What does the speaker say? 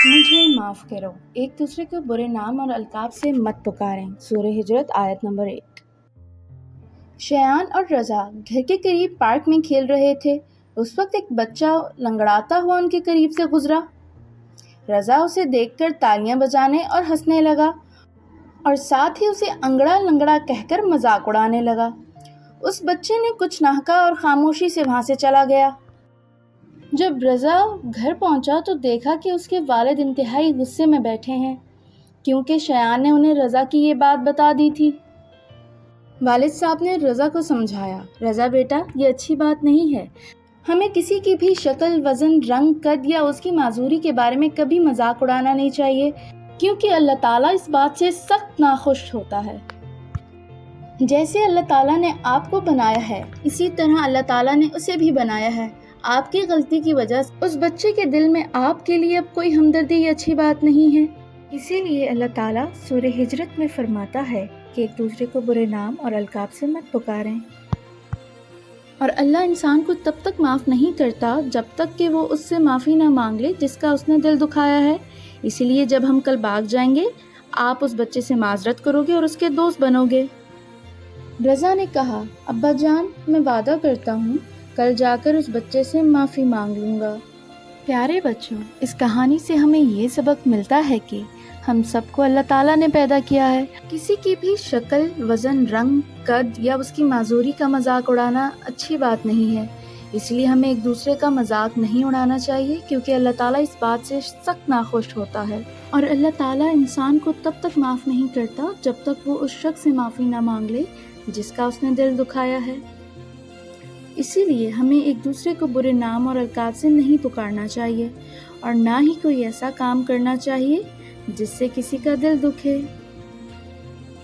مجھے معاف کرو، ایک دوسرے کو برے نام اور القاب سے مت پکاریں۔ سورہ ہجرت آیت نمبر 1۔ شایان اور رضا گھر کے قریب پارک میں کھیل رہے تھے۔ اس وقت ایک بچہ لنگڑاتا ہوا ان کے قریب سے گزرا۔ رضا اسے دیکھ کر تالیاں بجانے اور ہنسنے لگا اور ساتھ ہی اسے انگڑا لنگڑا کہہ کر مذاق اڑانے لگا۔ اس بچے نے کچھ نہ کہا اور خاموشی سے وہاں سے چلا گیا۔ جب رضا گھر پہنچا تو دیکھا کہ اس کے والد انتہائی غصے میں بیٹھے ہیں، کیونکہ شایان نے انہیں رضا کی یہ بات بتا دی تھی۔ والد صاحب نے رضا کو سمجھایا، رضا بیٹا، یہ اچھی بات نہیں ہے۔ ہمیں کسی کی بھی شکل، وزن، رنگ، قد یا اس کی معذوری کے بارے میں کبھی مذاق اڑانا نہیں چاہیے، کیونکہ اللہ تعالیٰ اس بات سے سخت ناخوش ہوتا ہے۔ جیسے اللہ تعالیٰ نے آپ کو بنایا ہے، اسی طرح اللہ تعالیٰ نے اسے بھی بنایا ہے۔ آپ کی غلطی کی وجہ سے اس بچے کے دل میں آپ کے لیے اب کوئی ہمدردی یہ اچھی بات نہیں ہے۔ اسی لیے اللہ تعالیٰ سورہ ہجرت میں فرماتا ہے کہ ایک دوسرے کو برے نام اور القاب سے مت پکاریں۔ اور اللہ انسان کو تب تک معاف نہیں کرتا جب تک کہ وہ اس سے معافی نہ مانگ لے جس کا اس نے دل دکھایا ہے۔ اسی لیے جب ہم کل بھاگ جائیں گے، آپ اس بچے سے معذرت کرو گے اور اس کے دوست بنو گے۔ رضا نے کہا، ابا جان، میں وعدہ کرتا ہوں کل جا کر اس بچے سے معافی مانگ لوں گا۔ پیارے بچوں، اس کہانی سے ہمیں یہ سبق ملتا ہے کہ ہم سب کو اللہ تعالیٰ نے پیدا کیا ہے۔ کسی کی بھی شکل، وزن، رنگ، قد یا اس کی معذوری کا مذاق اڑانا اچھی بات نہیں ہے۔ اس لیے ہمیں ایک دوسرے کا مذاق نہیں اڑانا چاہیے، کیونکہ اللہ تعالیٰ اس بات سے سخت ناخوش ہوتا ہے۔ اور اللہ تعالیٰ انسان کو تب تک معاف نہیں کرتا جب تک وہ اس شخص سے معافی نہ مانگ لے جس کا اس نے دل دکھایا ہے۔ اسی لیے ہمیں ایک دوسرے کو برے نام اور القاب سے نہیں پکارنا چاہیے، اور نہ ہی کوئی ایسا کام کرنا چاہیے جس سے کسی کا دل دکھے۔